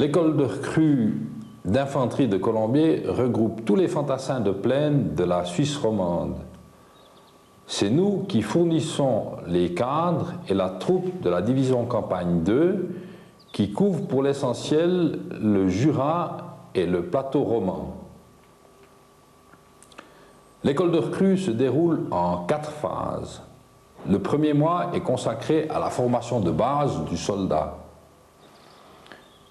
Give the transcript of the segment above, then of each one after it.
L'école de recrues d'infanterie de Colombier regroupe tous les fantassins de plaine de la Suisse romande. C'est nous qui fournissons les cadres et la troupe de la division campagne 2 qui couvre pour l'essentiel le Jura et le plateau roman. L'école de recrues se déroule en 4 phases. Le premier mois est consacré à la formation de base du soldat.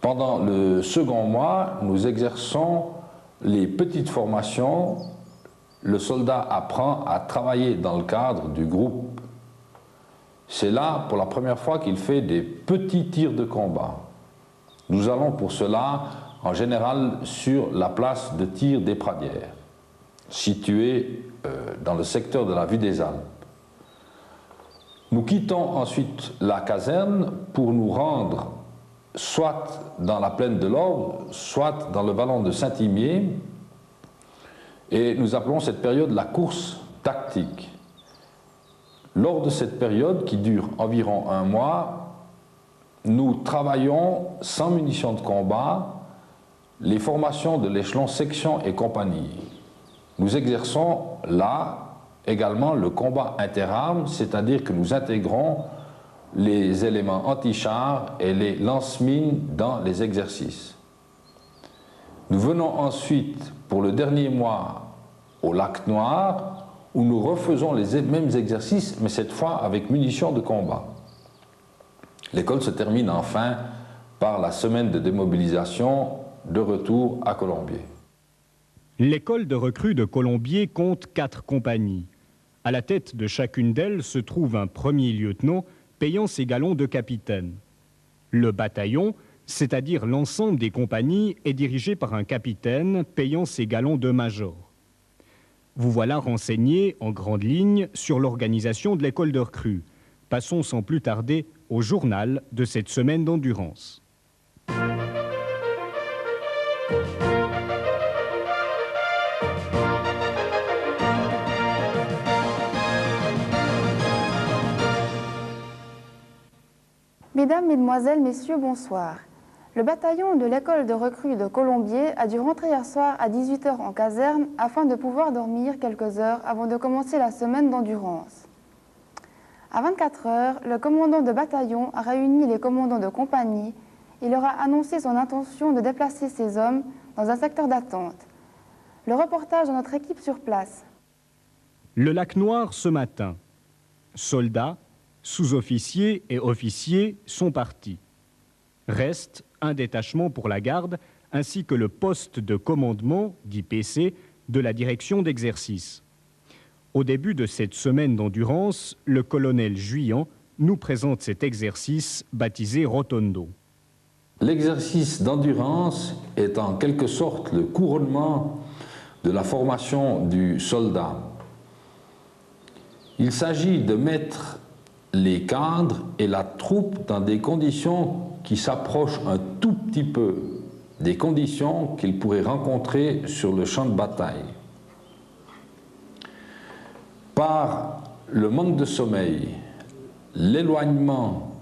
Pendant le second mois, nous exerçons les petites formations. Le soldat apprend à travailler dans le cadre du groupe. C'est là, pour la première fois, qu'il fait des petits tirs de combat. Nous allons pour cela, en général, sur la place de tir des Pradières, située dans le secteur de la Vue des Alpes. Nous quittons ensuite la caserne pour nous rendre soit dans la plaine de l'Orbe, soit dans le vallon de Saint-Imier, et nous appelons cette période la course tactique. Lors de cette période, qui dure environ 1 mois, nous travaillons sans munitions de combat les formations de l'échelon section et compagnie. Nous exerçons là également le combat interarmes, c'est-à-dire que nous intégrons les éléments anti-chars et les lance-mines dans les exercices. Nous venons ensuite, pour le dernier mois, au Lac Noir, où nous refaisons les mêmes exercices, mais cette fois avec munitions de combat. L'école se termine enfin par la semaine de démobilisation de retour à Colombier. L'école de recrues de Colombier compte 4 compagnies. À la tête de chacune d'elles se trouve un premier lieutenant payant ses galons de capitaine. Le bataillon, c'est-à-dire l'ensemble des compagnies, est dirigé par un capitaine payant ses galons de major. Vous voilà renseigné en grandes lignes sur l'organisation de l'école de recrues. Passons sans plus tarder au journal de cette semaine d'endurance. Mesdames, Mesdemoiselles, Messieurs, bonsoir. Le bataillon de l'école de recrues de Colombier a dû rentrer hier soir à 18 h en caserne afin de pouvoir dormir quelques heures avant de commencer la semaine d'endurance. À 24 h, le commandant de bataillon a réuni les commandants de compagnie et leur a annoncé son intention de déplacer ses hommes dans un secteur d'attente. Le reportage de notre équipe sur place. Le Lac Noir ce matin. Soldats, sous-officiers et officiers sont partis. Reste un détachement pour la garde ainsi que le poste de commandement, dit PC, de la direction d'exercice. Au début de cette semaine d'endurance, le colonel Juillan nous présente cet exercice baptisé Rotondo. L'exercice d'endurance est en quelque sorte le couronnement de la formation du soldat. Il s'agit de mettre les cadres et la troupe dans des conditions qui s'approchent un tout petit peu des conditions qu'ils pourraient rencontrer sur le champ de bataille. Par le manque de sommeil, l'éloignement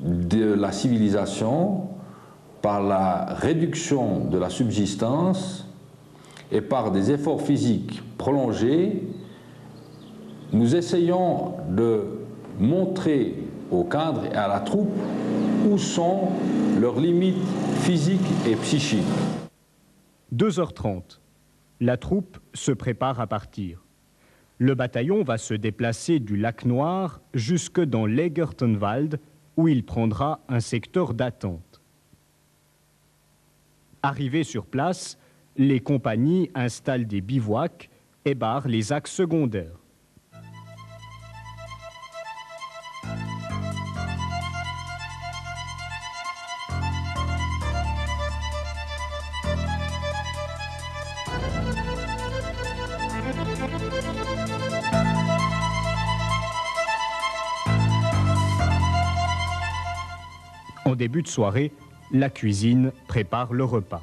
de la civilisation, par la réduction de la subsistance et par des efforts physiques prolongés, nous essayons de montrer aux cadres et à la troupe où sont leurs limites physiques et psychiques. 2h30. La troupe se prépare à partir. Le bataillon va se déplacer du Lac Noir jusque dans l'Egertenwald où il prendra un secteur d'attente. Arrivés sur place, les compagnies installent des bivouacs et barrent les axes secondaires. En début de soirée, la cuisine prépare le repas.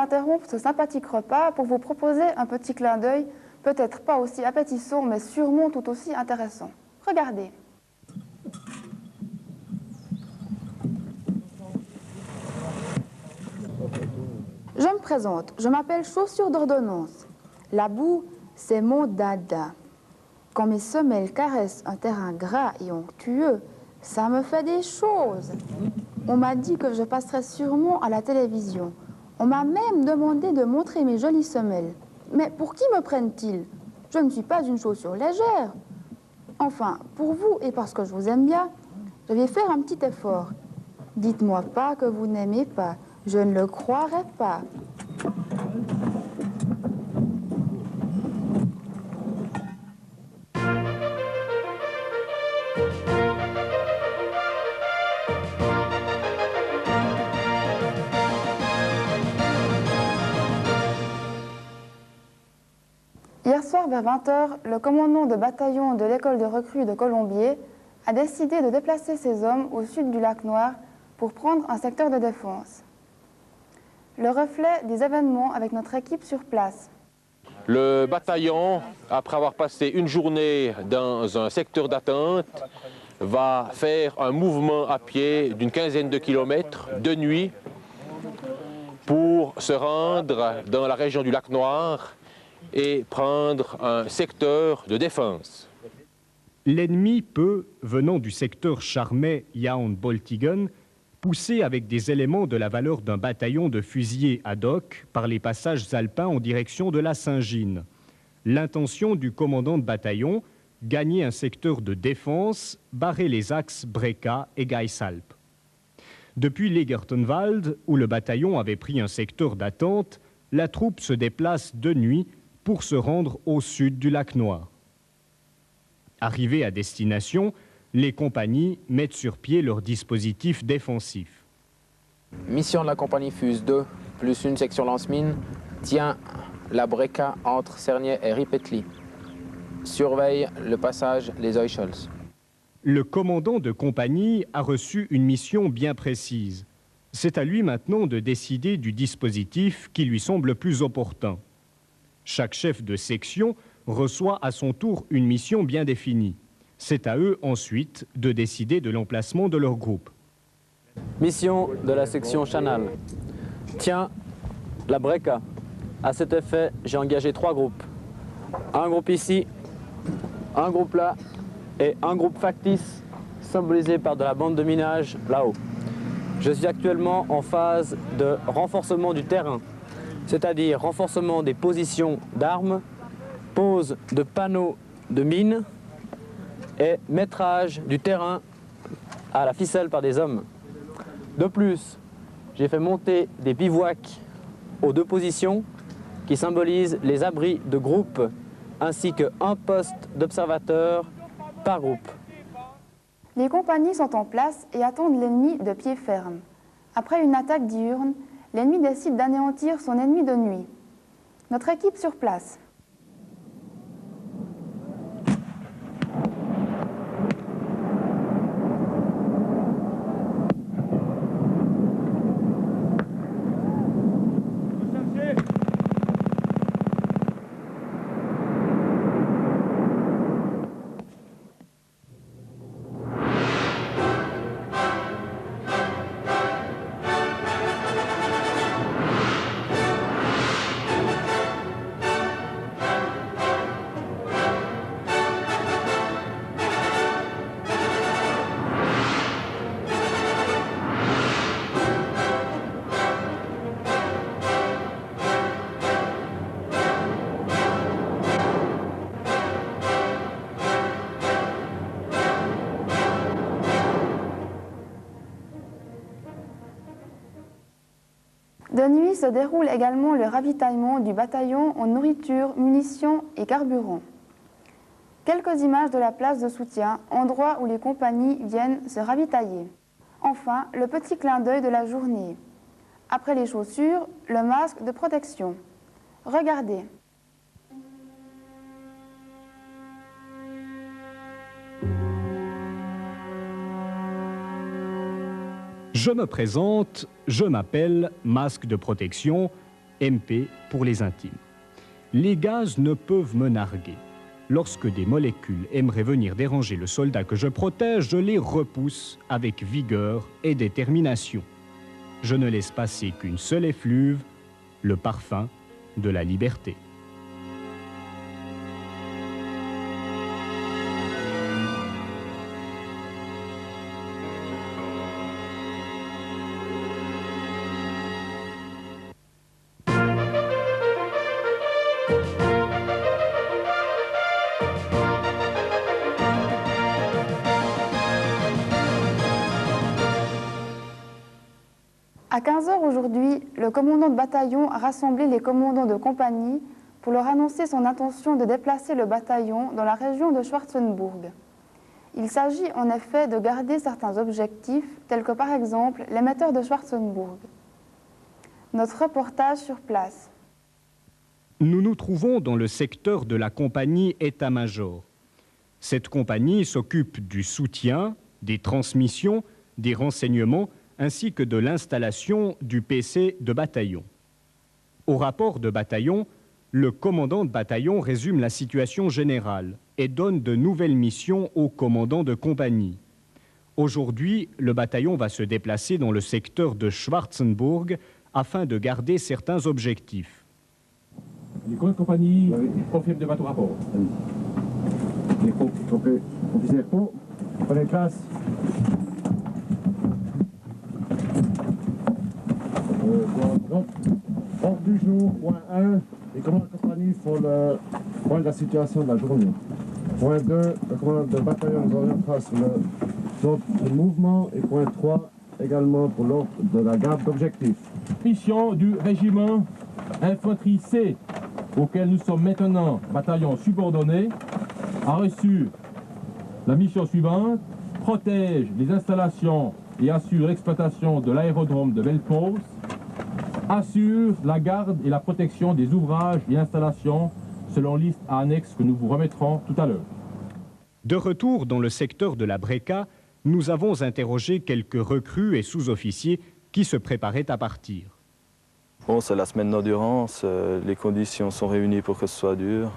d'interrompre ce sympathique repas pour vous proposer un petit clin d'œil, peut-être pas aussi appétissant, mais sûrement tout aussi intéressant. Regardez. Je me présente, je m'appelle Chaussure d'ordonnance. La boue, c'est mon dada. Quand mes semelles caressent un terrain gras et onctueux, ça me fait des choses. On m'a dit que je passerais sûrement à la télévision. On m'a même demandé de montrer mes jolies semelles. Mais pour qui me prennent-ils? Je ne suis pas une chaussure légère. Enfin, pour vous et parce que je vous aime bien, je vais faire un petit effort. Dites-moi pas que vous n'aimez pas. Je ne le croirais pas. Hier soir vers 20 h, le commandant de bataillon de l'école de recrues de Colombier a décidé de déplacer ses hommes au sud du lac Noir pour prendre un secteur de défense. Le reflet des événements avec notre équipe sur place. Le bataillon, après avoir passé une journée dans un secteur d'attente, va faire un mouvement à pied d'une quinzaine de kilomètres de nuit pour se rendre dans la région du lac Noir et prendre un secteur de défense. L'ennemi peut, venant du secteur Charmey-Jaun-Boltigen, pousser avec des éléments de la valeur d'un bataillon de fusiliers ad hoc par les passages alpins en direction de la Saint-Gine. L'intention du commandant de bataillon, gagner un secteur de défense, barrer les axes Breka et Geisalp. Depuis Legertenwald, où le bataillon avait pris un secteur d'attente, la troupe se déplace de nuit pour se rendre au sud du lac Noir. Arrivés à destination, les compagnies mettent sur pied leur dispositif défensif. Mission de la compagnie Fuse 2, plus une section lance-mine, tient la Breka entre Cernay et Ripetli. Surveille le passage Les Oyscholz. Le commandant de compagnie a reçu une mission bien précise. C'est à lui maintenant de décider du dispositif qui lui semble le plus opportun. Chaque chef de section reçoit à son tour une mission bien définie. C'est à eux ensuite de décider de l'emplacement de leur groupe. Mission de la section Chanal. Tiens, la Breka. À cet effet, j'ai engagé 3 groupes. Un groupe ici, un groupe là et un groupe factice symbolisé par de la bande de minage là-haut. Je suis actuellement en phase de renforcement du terrain, c'est-à-dire renforcement des positions d'armes, pose de panneaux de mines et métrage du terrain à la ficelle par des hommes. De plus, j'ai fait monter des bivouacs aux 2 positions qui symbolisent les abris de groupe ainsi qu'un poste d'observateur par groupe. Les compagnies sont en place et attendent l'ennemi de pied ferme. Après une attaque diurne, l'ennemi décide d'anéantir son ennemi de nuit. Notre équipe sur place. De nuit se déroule également le ravitaillement du bataillon en nourriture, munitions et carburant. Quelques images de la place de soutien, endroit où les compagnies viennent se ravitailler. Enfin, le petit clin d'œil de la journée. Après les chaussures, le masque de protection. Regardez. Je me présente, je m'appelle Masque de protection MP pour les intimes. Les gaz ne peuvent me narguer. Lorsque des molécules aimeraient venir déranger le soldat que je protège, je les repousse avec vigueur et détermination. Je ne laisse passer qu'une seule effluve, le parfum de la liberté. À 15 h aujourd'hui, le commandant de bataillon a rassemblé les commandants de compagnie pour leur annoncer son intention de déplacer le bataillon dans la région de Schwarzenburg. Il s'agit en effet de garder certains objectifs, tels que par exemple l'émetteur de Schwarzenburg. Notre reportage sur place. Nous nous trouvons dans le secteur de la compagnie état-major. Cette compagnie s'occupe du soutien, des transmissions, des renseignements, ainsi que de l'installation du PC de bataillon. Au rapport de bataillon, le commandant de bataillon résume la situation générale et donne de nouvelles missions au commandant de compagnie. Aujourd'hui, le bataillon va se déplacer dans le secteur de Schwarzenburg afin de garder certains objectifs. Les commandes de compagnie confirment de votre rapport. Officier Pau, prenez place. Donc, ordre du jour, point 1, les commandes de compagnie font le point de la situation de la journée. Point 2, le commandant de bataillon nous orientera sur le mouvement. Et point 3, également pour l'ordre de la garde d'objectifs. Mission du régiment infanterie C, auquel nous sommes maintenant bataillon subordonné, a reçu la mission suivante: protège les installations et assure l'exploitation de l'aérodrome de Belpos, assure la garde et la protection des ouvrages et installations selon liste annexe que nous vous remettrons tout à l'heure. De retour dans le secteur de la Breka, nous avons interrogé quelques recrues et sous-officiers qui se préparaient à partir. Bon, c'est la semaine d'endurance, les conditions sont réunies pour que ce soit dur.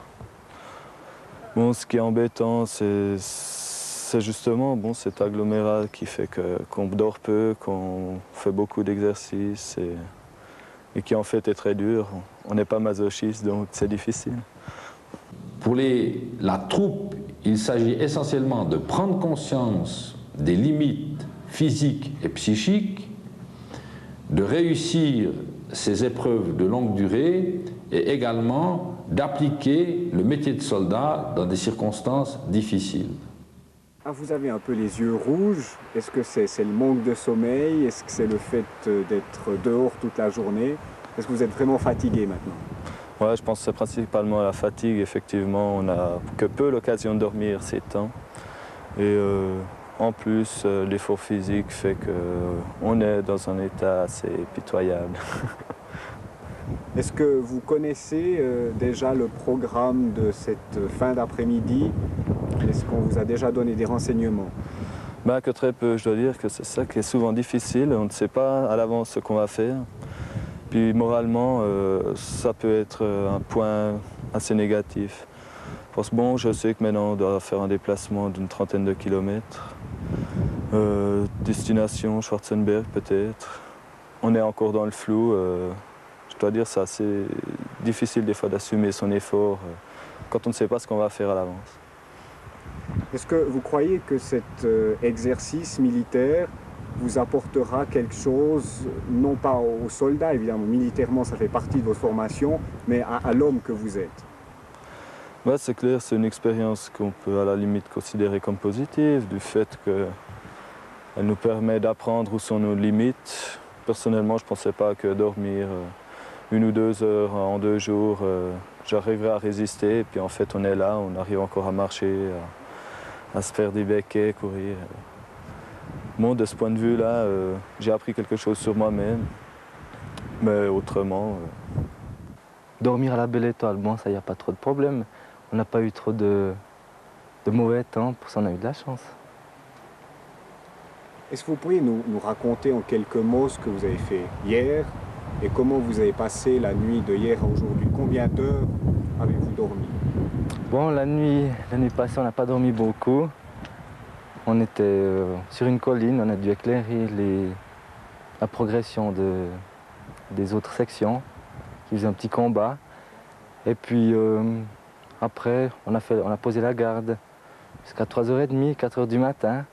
Bon, ce qui est embêtant, c'est justement cet agglomérat qui fait qu'on dort peu, qu'on fait beaucoup d'exercices et qui en fait est très dur. On n'est pas masochiste, donc c'est difficile. Pour la troupe, il s'agit essentiellement de prendre conscience des limites physiques et psychiques, de réussir ces épreuves de longue durée et également d'appliquer le métier de soldat dans des circonstances difficiles. Ah, vous avez un peu les yeux rouges. Est-ce que c'est le manque de sommeil? Est-ce que c'est le fait d'être dehors toute la journée? Est-ce que vous êtes vraiment fatigué maintenant? Ouais, je pense que c'est principalement la fatigue. Effectivement, on n'a que peu l'occasion de dormir ces temps. Et en plus, l'effort physique fait qu'on est dans un état assez pitoyable. Est-ce que vous connaissez déjà le programme de cette fin d'après-midi? Est-ce qu'on vous a déjà donné des renseignements? Que très peu, je dois dire que c'est ça qui est souvent difficile. On ne sait pas à l'avance ce qu'on va faire. Puis moralement, ça peut être un point assez négatif. Parce que bon, je sais que maintenant on doit faire un déplacement d'une 30aine de kilomètres. Destination Schwarzenberg peut-être. On est encore dans le flou. Je dois dire c'est assez difficile des fois d'assumer son effort quand on ne sait pas ce qu'on va faire à l'avance. Est-ce que vous croyez que cet exercice militaire vous apportera quelque chose, non pas aux soldats évidemment, militairement ça fait partie de votre formation, mais à l'homme que vous êtes? Ouais, c'est clair, c'est une expérience qu'on peut à la limite considérer comme positive, du fait qu'elle nous permet d'apprendre où sont nos limites. Personnellement, je ne pensais pas que dormir 1 ou 2 heures en 2 jours, j'arriverais à résister. Et puis en fait, on est là, on arrive encore à marcher, à se faire des béquets, courir. Bon, de ce point de vue-là, j'ai appris quelque chose sur moi-même, mais autrement... Dormir à la belle étoile, bon, ça, il n'y a pas trop de problème. On n'a pas eu trop de mauvais temps, pour ça on a eu de la chance. Est-ce que vous pourriez nous raconter en quelques mots ce que vous avez fait hier et comment vous avez passé la nuit de hier à aujourd'hui. Combien d'heures avez-vous dormi? Bon, la nuit passée, on n'a pas dormi beaucoup. On était sur une colline, on a dû éclairer la progression des autres sections qui faisaient un petit combat. Et puis après, on a posé la garde jusqu'à 3h30, 4h du matin.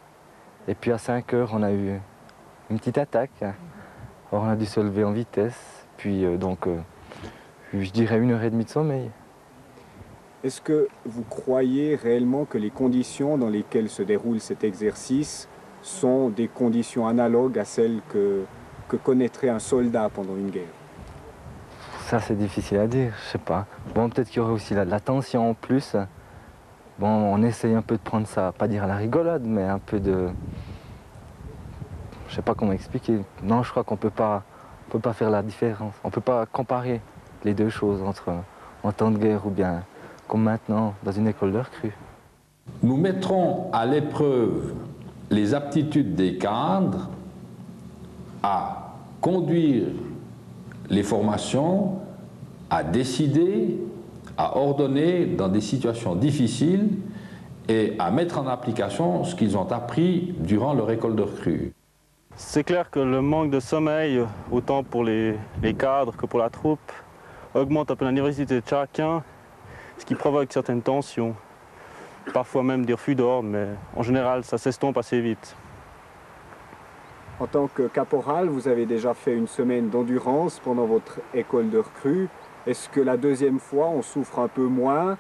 Et puis à 5h, on a eu une petite attaque. Alors on a dû se lever en vitesse. Puis je dirais 1h30 de sommeil. Est-ce que vous croyez réellement que les conditions dans lesquelles se déroule cet exercice sont des conditions analogues à celles que connaîtrait un soldat pendant une guerre? Ça, c'est difficile à dire, je sais pas. Bon, peut-être qu'il y aurait aussi la tension en plus. Bon, on essaye un peu de prendre ça, pas dire à la rigolade, mais un peu de... Je sais pas comment expliquer. Non, je crois qu'on peut pas faire la différence. On peut pas comparer les deux choses entre en temps de guerre ou bien comme maintenant dans une école de recrue. Nous mettrons à l'épreuve les aptitudes des cadres à conduire les formations, à décider, à ordonner dans des situations difficiles et à mettre en application ce qu'ils ont appris durant leur école de recrue. C'est clair que le manque de sommeil, autant pour les cadres que pour la troupe, augmente un peu la nervosité de chacun, ce qui provoque certaines tensions, parfois même des refus d'ordre, mais en général ça s'estompe assez vite. En tant que caporal, vous avez déjà fait une semaine d'endurance pendant votre école de recrue. Est-ce que la deuxième fois, on souffre un peu moins,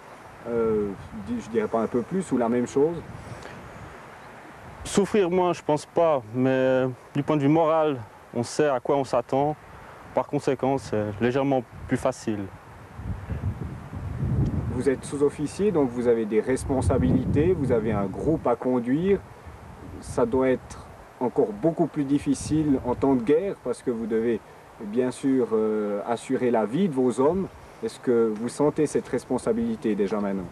je dirais pas un peu plus, ou la même chose? Souffrir moins, je pense pas, mais du point de vue moral, on sait à quoi on s'attend. Par conséquent, c'est légèrement plus facile. Vous êtes sous-officier, donc vous avez des responsabilités, vous avez un groupe à conduire. Ça doit être encore beaucoup plus difficile en temps de guerre parce que vous devez bien sûr assurer la vie de vos hommes. Est-ce que vous sentez cette responsabilité déjà maintenant?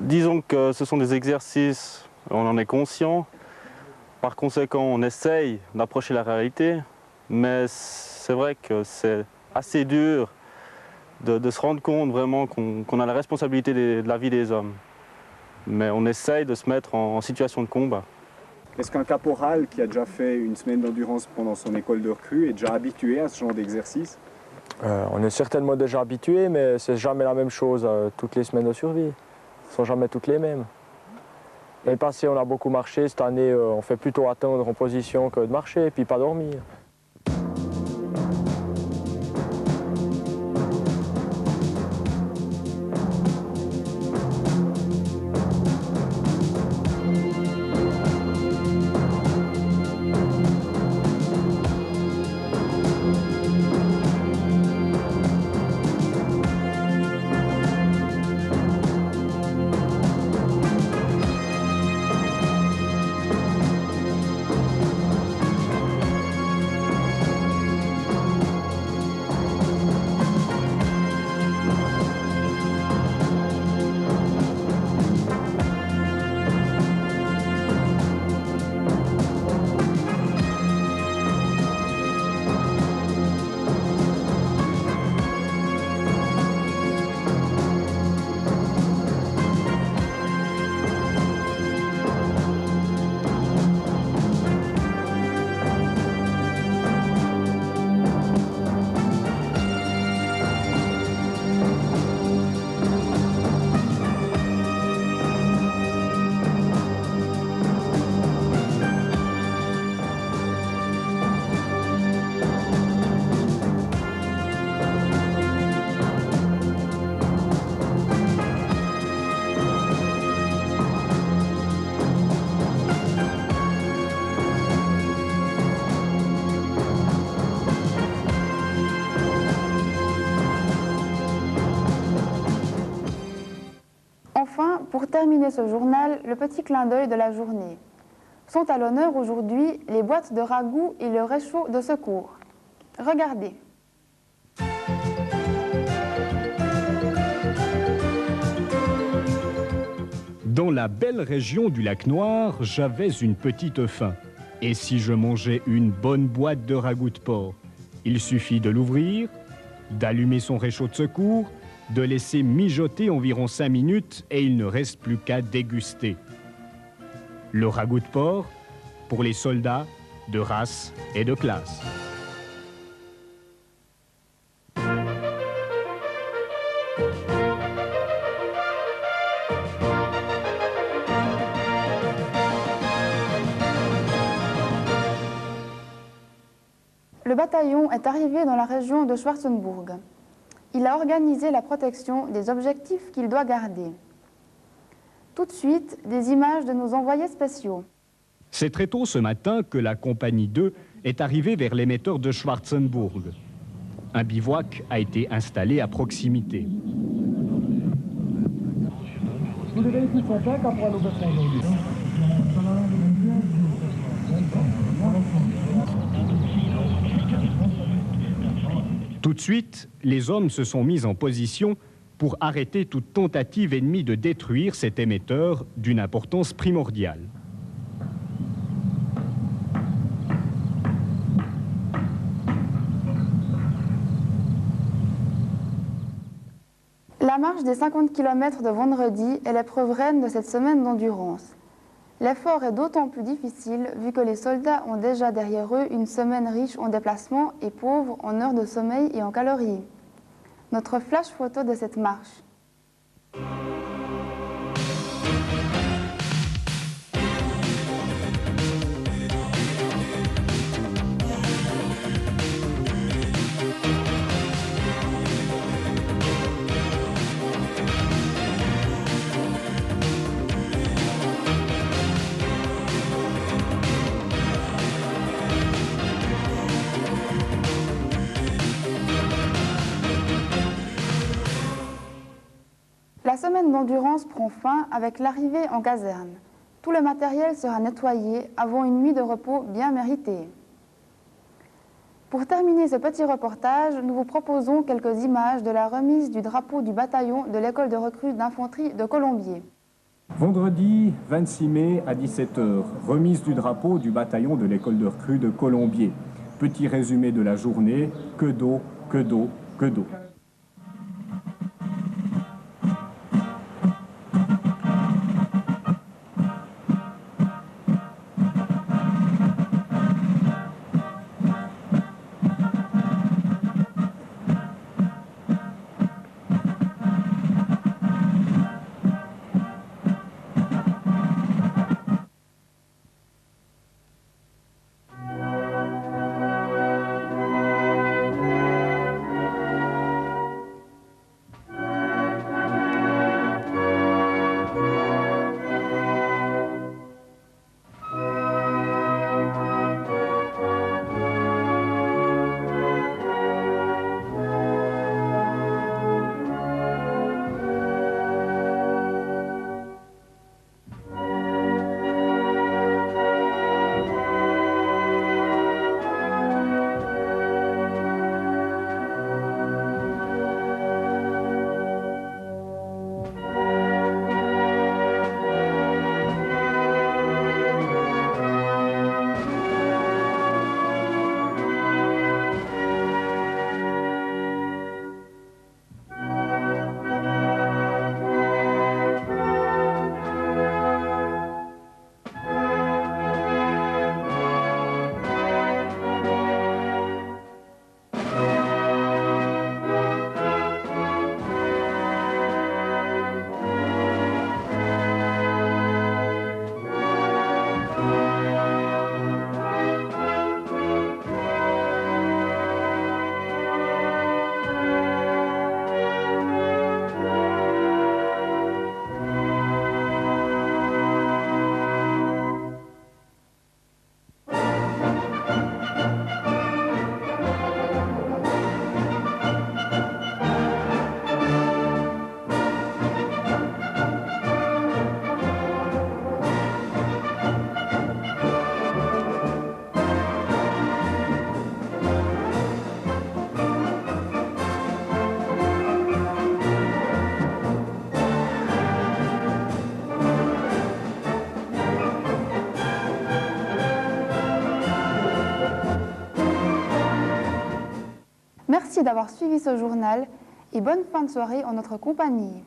Disons que ce sont des exercices, on en est conscient. Par conséquent, on essaye d'approcher la réalité, mais c'est vrai que c'est assez dur de se rendre compte vraiment qu'on a la responsabilité de la vie des hommes. Mais on essaye de se mettre en situation de combat. Est-ce qu'un caporal qui a déjà fait une semaine d'endurance pendant son école de recrue est déjà habitué à ce genre d'exercice? On est certainement déjà habitué, mais c'est jamais la même chose toutes les semaines de survie. Ce ne sont jamais toutes les mêmes. L'année passée, on a beaucoup marché. Cette année, on fait plutôt attendre en position que de marcher et puis pas dormir. Enfin, pour terminer ce journal, le petit clin d'œil de la journée. Sont à l'honneur aujourd'hui les boîtes de ragoût et le réchaud de secours. Regardez. Dans la belle région du lac Noir, j'avais une petite faim. Et si je mangeais une bonne boîte de ragoût de porc? Il suffit de l'ouvrir, d'allumer son réchaud de secours, de laisser mijoter environ 5 minutes et il ne reste plus qu'à déguster. Le ragoût de porc pour les soldats de race et de classe. Le bataillon est arrivé dans la région de Schwarzenburg. Il a organisé la protection des objectifs qu'il doit garder. Tout de suite, des images de nos envoyés spéciaux. C'est très tôt ce matin que la compagnie 2 est arrivée vers l'émetteur de Schwarzenburg. Un bivouac a été installé à proximité. Tout de suite, les hommes se sont mis en position pour arrêter toute tentative ennemie de détruire cet émetteur d'une importance primordiale. La marche des 50 km de vendredi est l'épreuve reine de cette semaine d'endurance. L'effort est d'autant plus difficile vu que les soldats ont déjà derrière eux une semaine riche en déplacements et pauvre en heures de sommeil et en calories. Notre flash photo de cette marche. La semaine d'endurance prend fin avec l'arrivée en caserne. Tout le matériel sera nettoyé avant une nuit de repos bien méritée. Pour terminer ce petit reportage, nous vous proposons quelques images de la remise du drapeau du bataillon de l'école de recrues d'infanterie de Colombier. Vendredi 26 mai à 17 h, remise du drapeau du bataillon de l'école de recrues de Colombier. Petit résumé de la journée, que d'eau, que d'eau, que d'eau. Merci d'avoir suivi ce journal et bonne fin de soirée en notre compagnie.